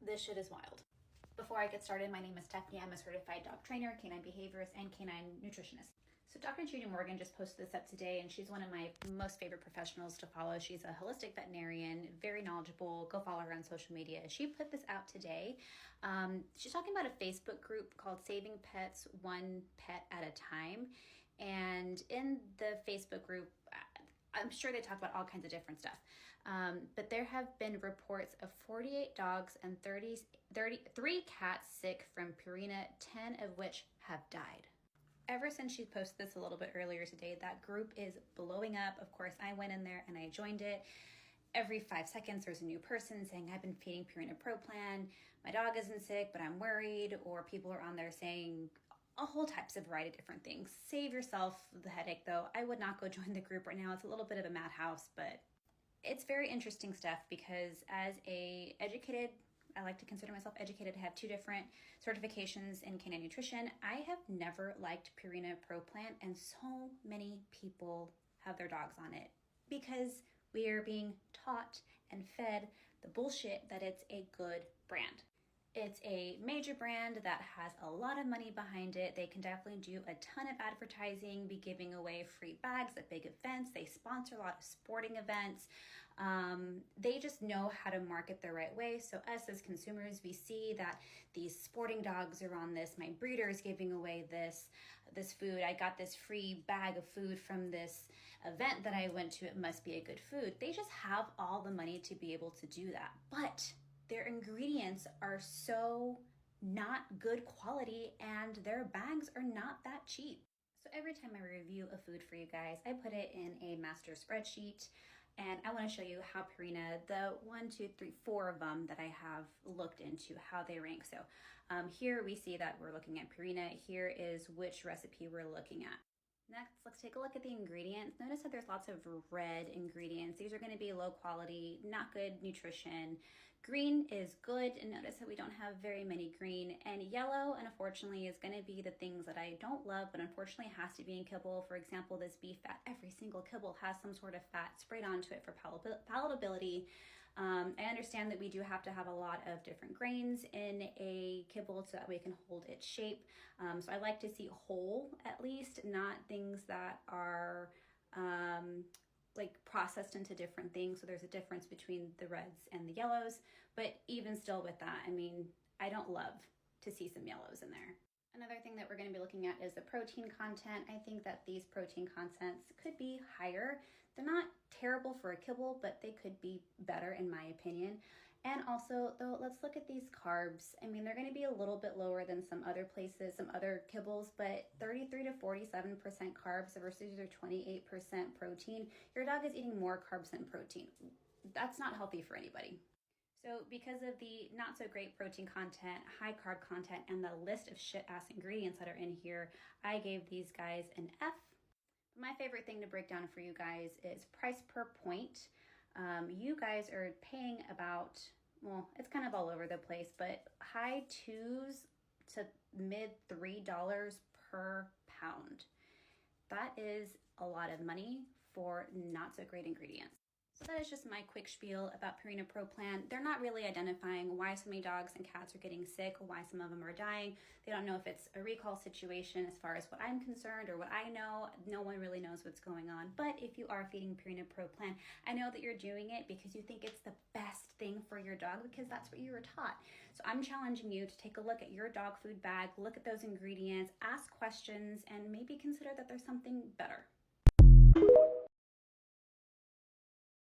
This shit is wild. Before I get started, my name is Stephanie. I'm a certified dog trainer, canine behaviorist, and canine nutritionist. So Dr. Judy Morgan just posted this up today, and she's one of my most favorite professionals to follow. She's a holistic veterinarian, very knowledgeable. Go follow her on social media. She put this out today. She's talking about a Facebook group called Saving Pets One Pet at a Time. And in the Facebook group, I'm sure they talk about all kinds of different stuff. But there have been reports of 48 dogs and 33 cats sick from Purina, 10 of which have died. Ever since she posted this a little bit earlier today, that group is blowing up. Of course, I went in there and I joined it. Every 5 seconds, there's a new person saying, I've been feeding Purina Pro Plan. My dog isn't sick, but I'm worried. Or people are on there saying a whole types of variety of different things. Save yourself the headache, though. I would not go join the group right now. It's a little bit of a madhouse, but it's very interesting stuff because as a educated, I like to consider myself educated. I have 2 different certifications in canine nutrition. I have never liked Purina Pro Plan, and so many people have their dogs on it because we are being taught and fed the bullshit that it's a good brand. It's a major brand that has a lot of money behind it. They can definitely do a ton of advertising, be giving away free bags at big events. They sponsor a lot of sporting events. They just know how to market the right way. So us as consumers, we see that these sporting dogs are on this. My breeder is giving away this food. I got this free bag of food from this event that I went to. It must be a good food. They just have all the money to be able to do that. But their ingredients are so not good quality and their bags are not that cheap. So every time I review a food for you guys, I put it in a master spreadsheet, and I want to show you how Purina, the 1, 2, 3, 4 of them that I have looked into, how they rank. So here we see that we're looking at Purina. Here is which recipe we're looking at. Next, let's take a look at the ingredients. Notice that there's lots of red ingredients. These are going to be low quality, not good nutrition. Green is good, and notice that we don't have very many green. And yellow, and unfortunately, is going to be the things that I don't love, but unfortunately has to be in kibble. For example, this beef fat, every single kibble has some sort of fat sprayed onto it for palatability. I understand that we do have to have a lot of different grains in a kibble so that we can hold its shape. So I like to see whole, at least, not things that are like processed into different things. So there's a difference between the reds and the yellows, but even still with that, I mean, I don't love to see some yellows in there. Another thing that we're going to be looking at is the protein content. I think that these protein contents could be higher. They're not terrible for a kibble, but they could be better in my opinion. And also, though, let's look at these carbs. I mean, they're going to be a little bit lower than some other places, some other kibbles, but 33 to 47% carbs versus your 28% protein. Your dog is eating more carbs than protein. That's not healthy for anybody. So because of the not so great protein content, high carb content, and the list of shit ass ingredients that are in here, I gave these guys an F. My favorite thing to break down for you guys is price per point. You guys are paying about, well, it's kind of all over the place, but high $2s to mid $3 per pound. That is a lot of money for not so great ingredients. So that is just my quick spiel about Purina Pro Plan. They're not really identifying why so many dogs and cats are getting sick, why some of them are dying. They don't know if it's a recall situation as far as what I'm concerned or what I know. No one really knows what's going on. But if you are feeding Purina Pro Plan, I know that you're doing it because you think it's the best thing for your dog because that's what you were taught. So I'm challenging you to take a look at your dog food bag, look at those ingredients, ask questions, and maybe consider that there's something better.